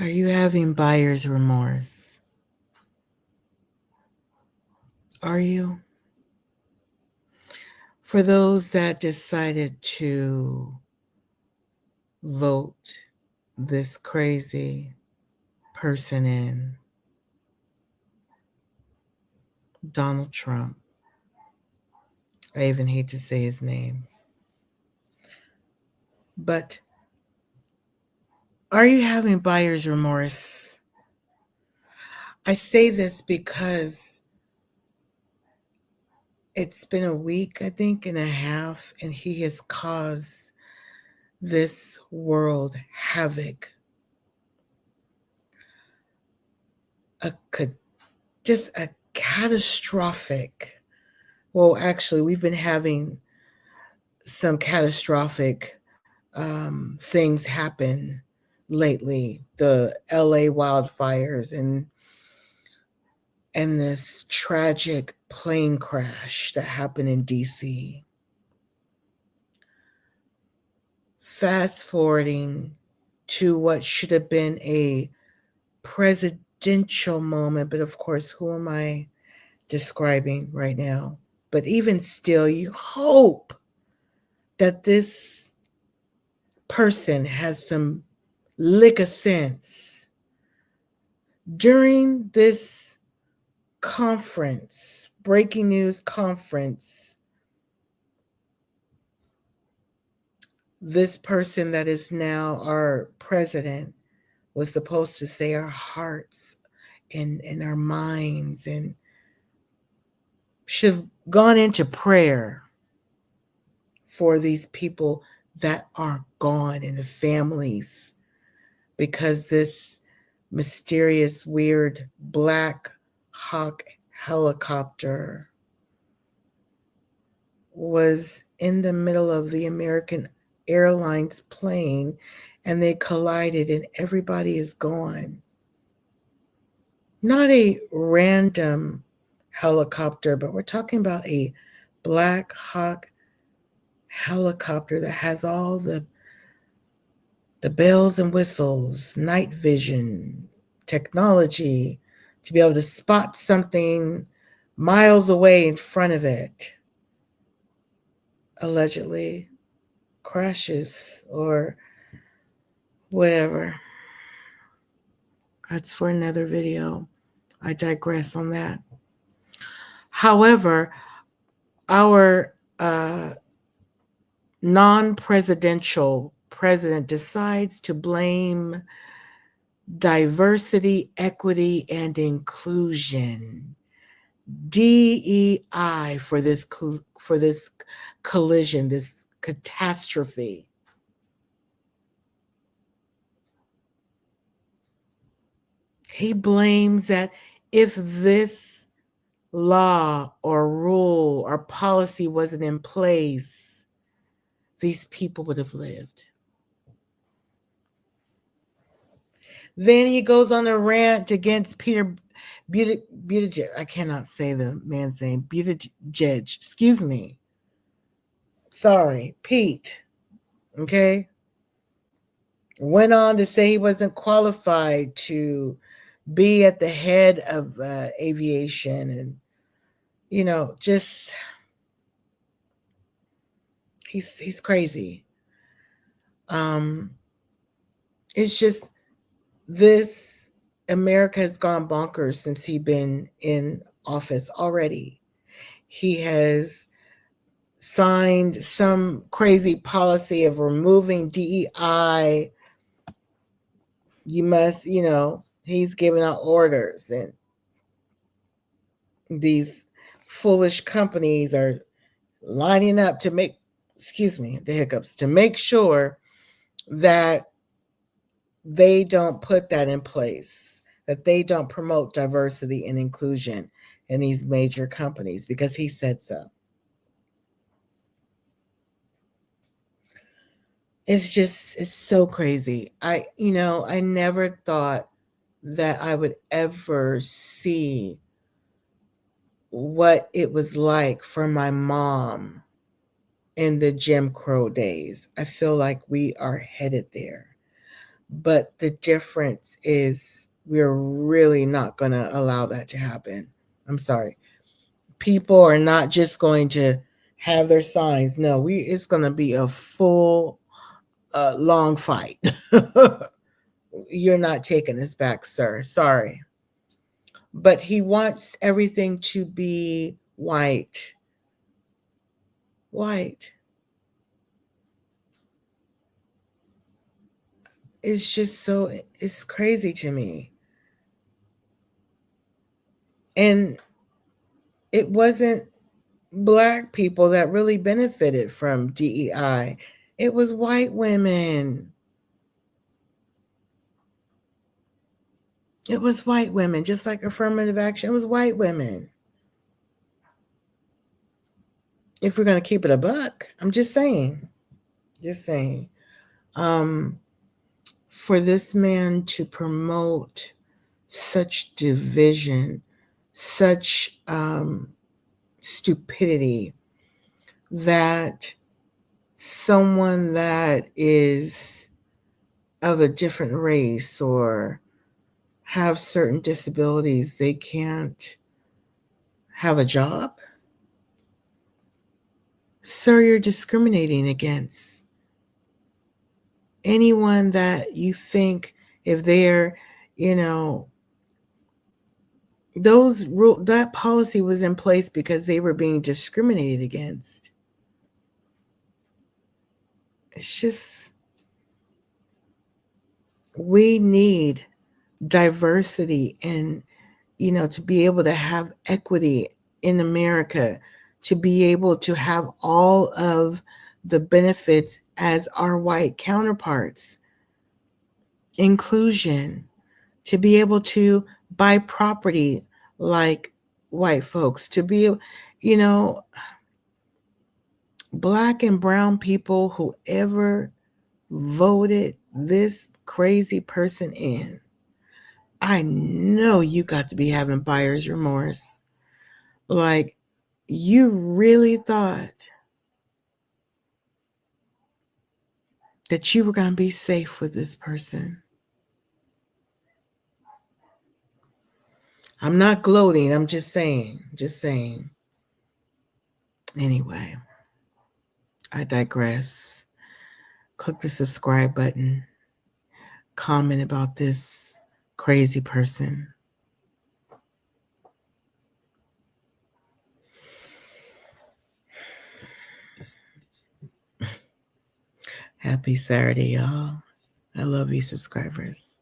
Are you having buyer's remorse? Are you? For those that decided to vote this crazy person in, Donald Trump, I even hate to say his name, but are you having buyer's remorse? I say this because it's been a week, I think, and a half, and he has caused this world havoc. Just a catastrophic. Well, actually, we've been having some catastrophic things happen lately. The LA wildfires and this tragic plane crash that happened in DC. Fast forwarding to what should have been a presidential moment, but of course, who am I describing right now? But even still, you hope that this person has some lick of sense. During this conference, breaking news conference, this person that is now our president was supposed to say our hearts and our minds and should have gone into prayer for these people that are gone and the families, because this mysterious, weird Black Hawk helicopter was in the middle of the American Airlines plane and they collided and everybody is gone. Not a random helicopter, but we're talking about a Black Hawk helicopter that has all the bells and whistles, night vision, technology to be able to spot something miles away in front of it. Allegedly crashes or whatever. That's for another video. I digress on that. However, our non-presidential president decides to blame diversity, equity, and inclusion, DEI, for this collision, this catastrophe. He blames that if this law or rule or policy wasn't in place, these people would have lived. Then he goes on a rant against Peter Buttigieg. I cannot say the man's name. Buttigieg. Excuse me. Sorry, Pete. Okay. Went on to say he wasn't qualified to be at the head of aviation, and just he's crazy. It's just this America has gone bonkers since he's been in office already. He has signed some crazy policy of removing DEI. You must, he's giving out orders, and these foolish companies are lining up to make, to make sure that they don't put that in place, that they don't promote diversity and inclusion in these major companies because he said so. It's so crazy. I never thought that I would ever see what it was like for my mom in the Jim Crow days. I feel like we are headed there. But the difference is we're really not going to allow that to happen. I'm sorry. People are not just going to have their signs. No, it's going to be a full long fight. You're not taking us back, sir. Sorry. But he wants everything to be white. White. It's just so, it's crazy to me. And it wasn't Black people that really benefited from DEI. It was white women. It was white women, just like affirmative action. It was white women. If we're going to keep it a buck, I'm just saying. Just saying. For this man to promote such division, such stupidity, that someone that is of a different race or have certain disabilities, they can't have a job. Sir, you're discriminating against anyone that you think, if they're, you know, that policy was in place because they were being discriminated against. It's just, we need diversity and, to be able to have equity in America, to be able to have all of the benefits as our white counterparts, inclusion, to be able to buy property like white folks, to be, Black and brown people, whoever voted this crazy person in, I know you got to be having buyer's remorse. Like, you really thought that you were going to be safe with this person. I'm not gloating. I'm just saying. Anyway, I digress. Click the subscribe button. Comment about this crazy person. Happy Saturday, y'all. I love you, subscribers.